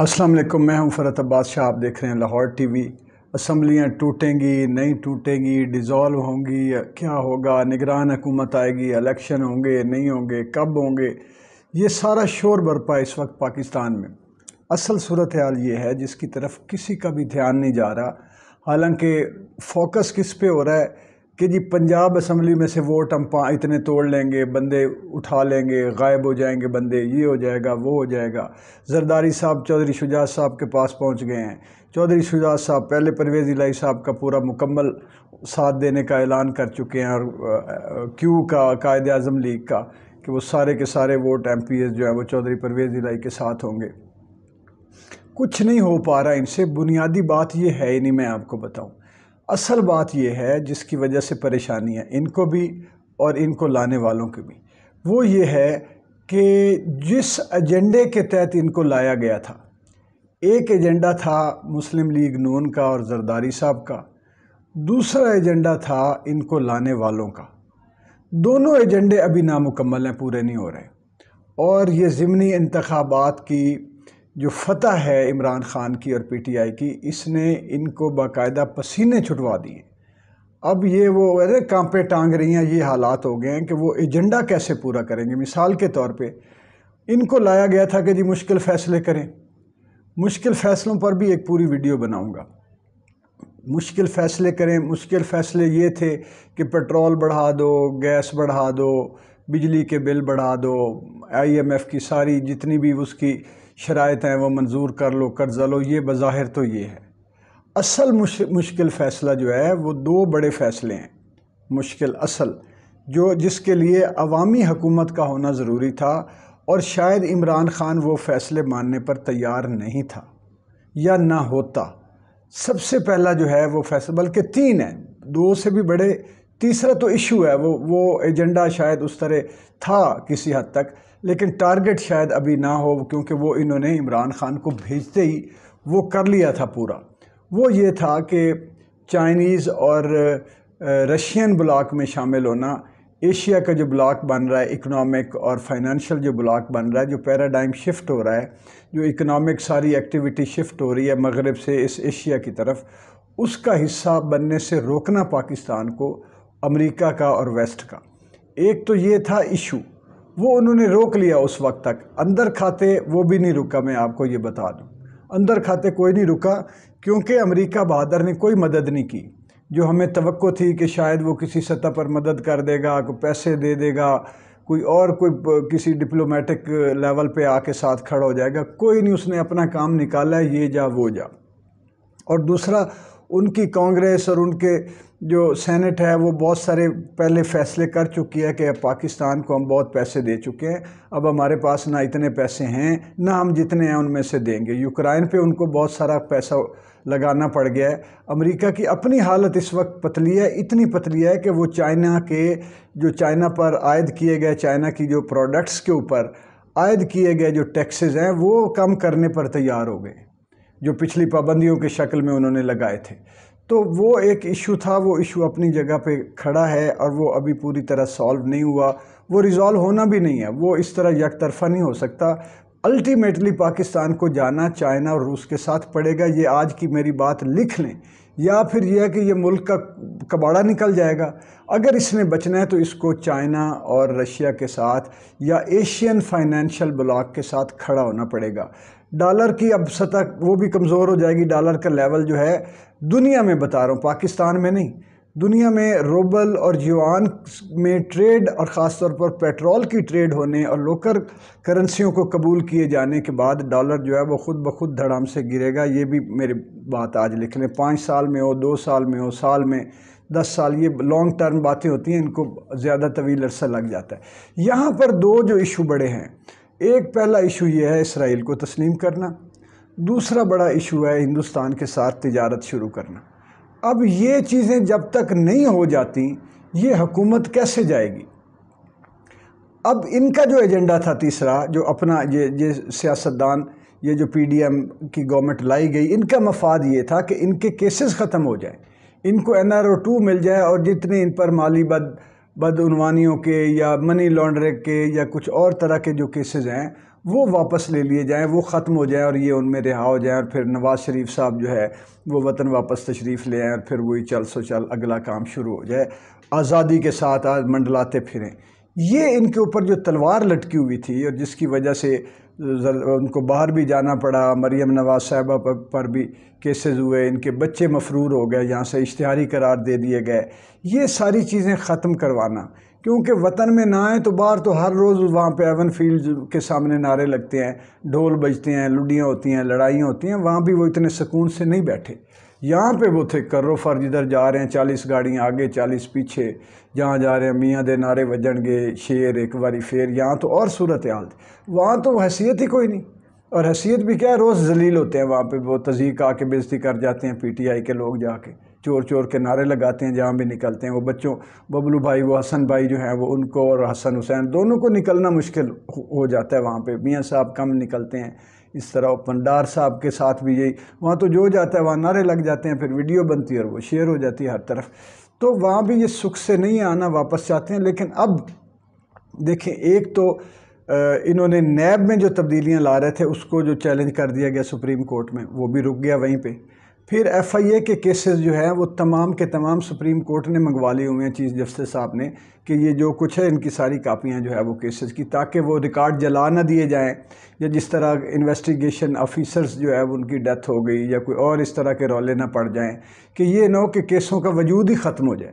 السلام علیکم، میں ہوں فرحت عباس شاہ۔ آپ دیکھ رہے ہیں لاہور ٹی وی۔ اسمبلیاں ٹوٹیں گی نہیں ٹوٹیں گی، ڈیزالو ہوں گی، کیا ہوگا، نگران حکومت آئے گی، الیکشن ہوں گے نہیں ہوں گے، کب ہوں گے، یہ سارا شور برپا ہے اس وقت پاکستان میں۔ اصل صورتحال یہ ہے جس کی طرف کسی کا بھی دھیان نہیں جا رہا، حالانکہ فوکس کس پہ ہو رہا ہے کہ جی پنجاب اسمبلی میں سے ووٹ ہم اتنے توڑ لیں گے، بندے اٹھا لیں گے، غائب ہو جائیں گے بندے، یہ ہو جائے گا وہ ہو جائے گا۔ زرداری صاحب چودھری شجاعت صاحب کے پاس پہنچ گئے ہیں۔ چودھری شجاعت صاحب پہلے پرویز الہی صاحب کا پورا مکمل ساتھ دینے کا اعلان کر چکے ہیں، اور کیو کا قائد اعظم لیگ کا کہ وہ سارے کے سارے ووٹ ایم پی ایز جو ہیں وہ چودھری پرویز الہی کے ساتھ ہوں گے۔ کچھ نہیں ہو پا رہا ان سے۔ بنیادی بات یہ ہے ہی نہیں، میں آپ کو بتاؤں۔ اصل بات یہ ہے جس کی وجہ سے پریشانی ہے ان کو بھی اور ان کو لانے والوں کی بھی، وہ یہ ہے کہ جس ایجنڈے کے تحت ان کو لایا گیا تھا، ایک ایجنڈا تھا مسلم لیگ نون کا اور زرداری صاحب کا، دوسرا ایجنڈا تھا ان کو لانے والوں کا۔ دونوں ایجنڈے ابھی نامکمل ہیں، پورے نہیں ہو رہے، اور یہ ضمنی انتخابات کی جو فتح ہے عمران خان کی اور پی ٹی آئی کی، اس نے ان کو باقاعدہ پسینے چھٹوا دیے۔ اب یہ وہ کانپے ٹانگ رہی ہیں، یہ حالات ہو گئے ہیں کہ وہ ایجنڈا کیسے پورا کریں گے۔ مثال کے طور پہ ان کو لایا گیا تھا کہ جی مشکل فیصلے کریں، مشکل فیصلوں پر بھی ایک پوری ویڈیو بناؤں گا۔ مشکل فیصلے کریں، مشکل فیصلے یہ تھے کہ پیٹرول بڑھا دو، گیس بڑھا دو، بجلی کے بل بڑھا دو، آئی ایم ایف کی ساری جتنی بھی اس کی شرائط ہیں وہ منظور کر لو، قرضہ لو۔ یہ بظاہر تو یہ ہے۔ اصل مشکل فیصلہ جو ہے وہ دو بڑے فیصلے ہیں مشکل اصل، جس کے لیے عوامی حکومت کا ہونا ضروری تھا، اور شاید عمران خان وہ فیصلے ماننے پر تیار نہیں تھا یا نہ ہوتا۔ سب سے پہلا جو ہے وہ فیصلہ، بلکہ تین ہیں، دو سے بھی بڑے، تیسرا تو ایشو ہے، وہ ایجنڈا شاید اس طرح تھا کسی حد تک، لیکن ٹارگٹ شاید ابھی نہ ہو، کیونکہ وہ انہوں نے عمران خان کو بھیجتے ہی وہ کر لیا تھا پورا۔ وہ یہ تھا کہ چائنیز اور رشین بلاک میں شامل ہونا، ایشیا کا جو بلاک بن رہا ہے اکنامک اور فائنینشیل جو بلاک بن رہا ہے، جو پیراڈائم شفٹ ہو رہا ہے، جو اکنامک ساری ایکٹیویٹی شفٹ ہو رہی ہے مغرب سے اس ایشیا کی طرف، اس کا حصہ بننے سے روکنا پاکستان کو، امریکہ کا اور ویسٹ کا۔ ایک تو یہ تھا ایشو، وہ انہوں نے روک لیا اس وقت تک۔ اندر کھاتے وہ بھی نہیں رکا، میں آپ کو یہ بتا دوں، اندر کھاتے کوئی نہیں رکا، کیونکہ امریکہ بہادر نے کوئی مدد نہیں کی۔ جو ہمیں توقع تھی کہ شاید وہ کسی سطح پر مدد کر دے گا، کوئی پیسے دے دے گا، کوئی کسی ڈپلومیٹک لیول پہ آ کے ساتھ کھڑا ہو جائے گا، کوئی نہیں، اس نے اپنا کام نکالا ہے، یہ جا وہ جا۔ اور دوسرا، ان کی کانگریس اور ان کے جو سینٹ ہے وہ بہت سارے پہلے فیصلے کر چکی ہے کہ پاکستان کو ہم بہت پیسے دے چکے ہیں، اب ہمارے پاس نہ اتنے پیسے ہیں نہ ہم جتنے ہیں ان میں سے دیں گے۔ یوکرائن پہ ان کو بہت سارا پیسہ لگانا پڑ گیا ہے۔ امریکہ کی اپنی حالت اس وقت پتلی ہے، اتنی پتلی ہے کہ وہ چائنا پر عائد کیے گئے، چائنا کی جو پروڈکٹس کے اوپر عائد کیے گئے جو ٹیکسز ہیں وہ کم کرنے پر تیار ہو گئے، جو پچھلی پابندیوں کے شکل میں انہوں نے لگائے تھے۔ تو وہ ایک ایشو تھا، وہ ایشو اپنی جگہ پہ کھڑا ہے، اور وہ ابھی پوری طرح سالو نہیں ہوا، وہ ریزالو ہونا بھی نہیں ہے، وہ اس طرح یک طرفہ نہیں ہو سکتا۔ الٹیمیٹلی پاکستان کو جانا چائنا اور روس کے ساتھ پڑے گا، یہ آج کی میری بات لکھ لیں، یا پھر یہ ہے کہ یہ ملک کا کباڑا نکل جائے گا۔ اگر اس نے بچنا ہے تو اس کو چائنا اور رشیا کے ساتھ یا ایشین فائنینشیل بلاک کے ساتھ کھڑا ہونا پڑے گا۔ ڈالر کی اب سطح وہ بھی کمزور ہو جائے گی، ڈالر کا لیول جو ہے دنیا میں، بتا رہا ہوں پاکستان میں نہیں، دنیا میں روبل اور یوان میں ٹریڈ، اور خاص طور پر پیٹرول کی ٹریڈ ہونے اور لوکل کرنسیوں کو قبول کیے جانے کے بعد ڈالر جو ہے وہ خود بخود دھڑام سے گرے گا۔ یہ بھی میری بات آج لکھ لیں، 5 سال میں ہو، 2 سال میں ہو، سال میں 10 سال، یہ لانگ ٹرم باتیں ہوتی ہیں، ان کو زیادہ طویل عرصہ لگ جاتا ہے۔ یہاں پر دو جو ایشو بڑے ہیں، ایک پہلا ایشو یہ ہے اسرائیل کو تسلیم کرنا، دوسرا بڑا ایشو ہے ہندوستان کے ساتھ تجارت شروع کرنا۔ اب یہ چیزیں جب تک نہیں ہو جاتی یہ حکومت کیسے جائے گی؟ اب ان کا جو ایجنڈا تھا تیسرا، جو اپنا یہ سیاستدان، یہ جو پی ڈی ایم کی گورنمنٹ لائی گئی، ان کا مفاد یہ تھا کہ ان کے کیسز ختم ہو جائیں، ان کو NRO2 مل جائے، اور جتنے ان پر مالی بدعنوانیوں کے یا منی لانڈرنگ کے یا کچھ اور طرح کے جو کیسز ہیں وہ واپس لے لیے جائیں، وہ ختم ہو جائیں اور یہ ان میں رہا ہو جائیں، اور پھر نواز شریف صاحب جو ہے وہ وطن واپس تشریف لے آئیں اور پھر وہی چل سو چل اگلا کام شروع ہو جائے، آزادی کے ساتھ آج منڈلاتے پھریں۔ یہ ان کے اوپر جو تلوار لٹکی ہوئی تھی اور جس کی وجہ سے ان کو باہر بھی جانا پڑا، مریم نواز صاحبہ پر بھی کیسز ہوئے، ان کے بچے مفرور ہو گئے، یہاں سے اشتہاری قرار دے دیے گئے، یہ ساری چیزیں ختم کروانا، کیونکہ وطن میں نہ آئیں تو باہر تو ہر روز وہاں پہ ایون فیلڈ کے سامنے نعرے لگتے ہیں، ڈھول بجتے ہیں، لڈیاں ہوتی ہیں، لڑائیاں ہوتی ہیں، وہاں بھی وہ اتنے سکون سے نہیں بیٹھے۔ یہاں پہ وہ تھے کرو فرض، جدھر جا رہے ہیں 40 گاڑیاں آگے 40 پیچھے، جہاں جا رہے ہیں میاں دے نعرے وجن گے، شیر ایک واری فیر، یہاں تو اور صورتحال تھی، وہاں تو حیثیت ہی کوئی نہیں، اور حیثیت بھی کیا ہے، روز ذلیل ہوتے ہیں وہاں پہ، وہ تضحیق آ کے بےزتی کر جاتے ہیں پی ٹی آئی کے لوگ، جا کے چور چور کے نعرے لگاتے ہیں جہاں بھی نکلتے ہیں، وہ بچوں ببلو بھائی، وہ حسن بھائی جو ہیں وہ ان کو اور حسن حسین دونوں کو نکلنا مشکل ہو جاتا ہے وہاں پہ، میاں صاحب کم نکلتے ہیں، اس طرح پنڈار صاحب کے ساتھ بھی یہی، وہاں تو جو جاتا ہے وہاں نعرے لگ جاتے ہیں، پھر ویڈیو بنتی ہے اور وہ شیئر ہو جاتی ہے ہر طرف، تو وہاں بھی یہ سکھ سے نہیں آنا، واپس چاہتے ہیں۔ لیکن اب دیکھیں، ایک تو انہوں نے نیب میں جو تبدیلیاں لا رہے تھے اس کو جو چیلنج کر دیا گیا سپریم کورٹ میں، وہ بھی رک گیا وہیں پہ۔ پھر ایف آئی اے کے کیسز جو ہیں وہ تمام کے تمام سپریم کورٹ نے منگوا لیے ہوئے ہیں چیف جسٹس صاحب نے، کہ یہ جو کچھ ہے ان کی ساری کاپیاں جو ہے وہ کیسز کی، تاکہ وہ ریکارڈ جلا نہ دیے جائیں، یا جس طرح انویسٹیگیشن آفیسرز جو ہے ان کی ڈیتھ ہو گئی یا کوئی اور اس طرح کے رولے نہ پڑ جائیں، کہ یہ نہ ہو کہ کیسوں کا وجود ہی ختم ہو جائے۔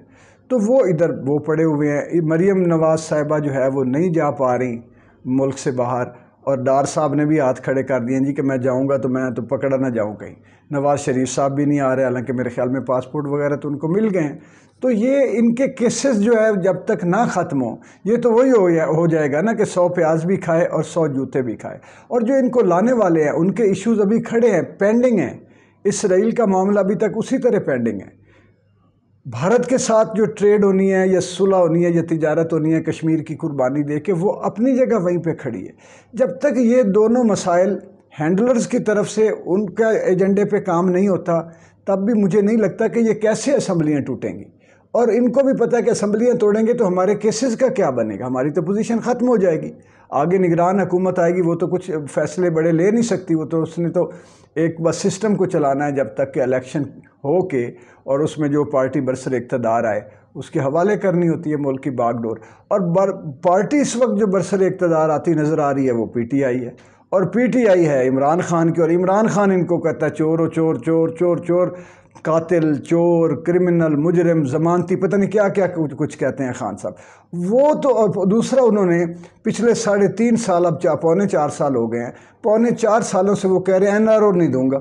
تو وہ ادھر وہ پڑے ہوئے ہیں، مریم نواز صاحبہ جو ہے وہ نہیں جا پا رہی ملک سے باہر، اور ڈار صاحب نے بھی ہاتھ کھڑے کر دیے جی کہ میں جاؤں گا تو میں تو پکڑا نہ جاؤں کہیں، نواز شریف صاحب بھی نہیں آ رہے، حالانکہ میرے خیال میں پاسپورٹ وغیرہ تو ان کو مل گئے ہیں۔ تو یہ ان کے کیسز جو ہے جب تک نہ ختم ہوں، یہ تو وہی ہو جائے گا نا کہ 100 پیاز بھی کھائے اور 100 جوتے بھی کھائے، اور جو ان کو لانے والے ہیں ان کے ایشوز ابھی کھڑے ہیں، پینڈنگ ہیں، اسرائیل کا معاملہ ابھی تک اسی طرح پینڈنگ ہے، بھارت کے ساتھ جو ٹریڈ ہونی ہے یا صلح ہونی ہے یا تجارت ہونی ہے کشمیر کی قربانی دے کے، وہ اپنی جگہ وہیں پہ کھڑی ہے۔ جب تک یہ دونوں مسائل ہینڈلرز کی طرف سے ان کا ایجنڈے پہ کام نہیں ہوتا، تب بھی مجھے نہیں لگتا کہ یہ کیسے اسمبلیاں ٹوٹیں گی، اور ان کو بھی پتہ ہے کہ اسمبلیاں توڑیں گے تو ہمارے کیسز کا کیا بنے گا، ہماری تو پوزیشن ختم ہو جائے گی، آگے نگران حکومت آئے گی، وہ تو کچھ فیصلے بڑے لے نہیں سکتی، وہ تو اس نے تو ایک بس سسٹم کو چلانا ہے جب تک کہ الیکشن ہو کے، اور اس میں جو پارٹی برسر اقتدار آئے اس کے حوالے کرنی ہوتی ہے ملک کی باغ ڈور، اور پارٹی اس وقت جو برسر اقتدار آتی نظر آ رہی ہے وہ پی ٹی آئی ہے، اور پی ٹی آئی ہے عمران خان کی، اور عمران خان ان کو کہتا ہے چور و چور چور چور چور، قاتل، چور، کرمنل، مجرم، ضمانتی، پتہ نہیں کیا کیا کچھ کہتے ہیں خان صاحب۔ وہ تو دوسرا انہوں نے پچھلے 3.5 سال، اب 4.25 سال ہو گئے ہیں، 4.25 سالوں سے وہ کہہ رہے ہیں این آر او نہیں دوں گا،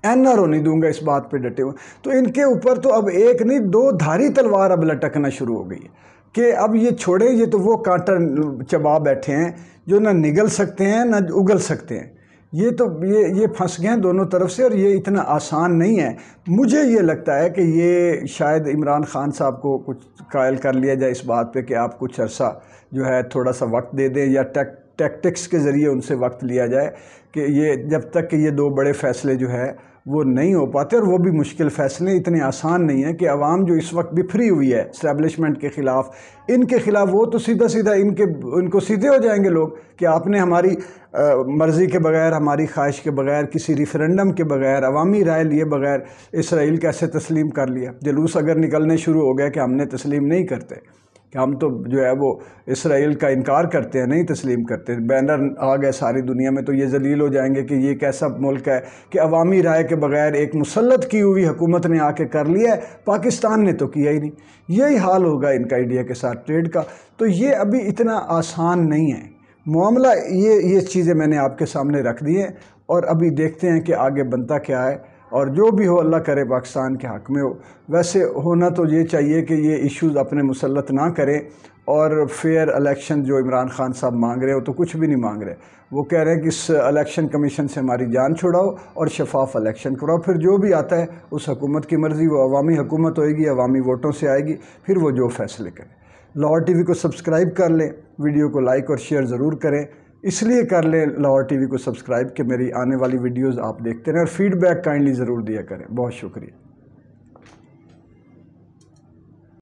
این آر او نہیں دوں گا، اس بات پہ ڈٹے ہوئے۔ تو ان کے اوپر تو اب ایک نہیں 2 دھاری تلوار اب لٹکنا شروع ہو گئی ہے کہ اب یہ چھوڑیں، یہ تو وہ کانٹا چبا بیٹھے ہیں جو نہ نگل سکتے ہیں نہ اگل سکتے ہیں، یہ پھنس گئے ہیں دونوں طرف سے، اور یہ اتنا آسان نہیں ہے۔ مجھے یہ لگتا ہے کہ یہ شاید عمران خان صاحب کو کچھ قائل کر لیا جائے اس بات پہ کہ آپ کچھ عرصہ جو ہے تھوڑا سا وقت دے دیں، یا ٹیکٹکس کے ذریعے ان سے وقت لیا جائے کہ یہ جب تک کہ یہ 2 بڑے فیصلے جو ہے وہ نہیں ہو پاتے، اور وہ بھی مشکل فیصلے، اتنے آسان نہیں ہیں کہ عوام جو اس وقت بکھری ہوئی ہے اسٹیبلشمنٹ کے خلاف، ان کے خلاف، وہ تو سیدھا ان کو سیدھے ہو جائیں گے لوگ کہ آپ نے ہماری مرضی کے بغیر، ہماری خواہش کے بغیر، کسی ریفرنڈم کے بغیر، عوامی رائے لیے بغیر اسرائیل کیسے تسلیم کر لیا۔ جلوس اگر نکلنے شروع ہو گیا کہ ہم نے تسلیم نہیں کرتے، کہ ہم تو جو ہے وہ اسرائیل کا انکار کرتے ہیں، نہیں تسلیم کرتے، بینر آ گئے ساری دنیا میں، تو یہ ذلیل ہو جائیں گے کہ یہ کیسا ملک ہے کہ عوامی رائے کے بغیر ایک مسلط کی ہوئی حکومت نے آ کے کر لیا ہے، پاکستان نے تو کیا ہی نہیں۔ یہی حال ہوگا ان کا انڈیا کے ساتھ ٹریڈ کا۔ تو یہ ابھی اتنا آسان نہیں ہے معاملہ، یہ چیزیں میں نے آپ کے سامنے رکھ دی ہیں، اور ابھی دیکھتے ہیں کہ آگے بنتا کیا ہے، اور جو بھی ہو اللہ کرے پاکستان کے حق میں ہو۔ ویسے ہونا تو یہ چاہیے کہ یہ ایشوز اپنے مسلط نہ کریں، اور فیئر الیکشن جو عمران خان صاحب مانگ رہے ہو تو کچھ بھی نہیں مانگ رہے، وہ کہہ رہے ہیں کہ اس الیکشن کمیشن سے ہماری جان چھڑاؤ اور شفاف الیکشن کراؤ، پھر جو بھی آتا ہے اس حکومت کی مرضی، وہ عوامی حکومت ہوئے گی، عوامی ووٹوں سے آئے گی، پھر وہ جو فیصلے کرے۔ لاہور ٹی وی کو سبسکرائب کر لیں، ویڈیو کو لائک اور شیئر ضرور کریں، اس لیے کر لیں لاہور ٹی وی کو سبسکرائب کہ میری آنے والی ویڈیوز آپ دیکھتے رہیں، اور فیڈ بیک کائنڈلی ضرور دیا کریں۔ بہت شکریہ۔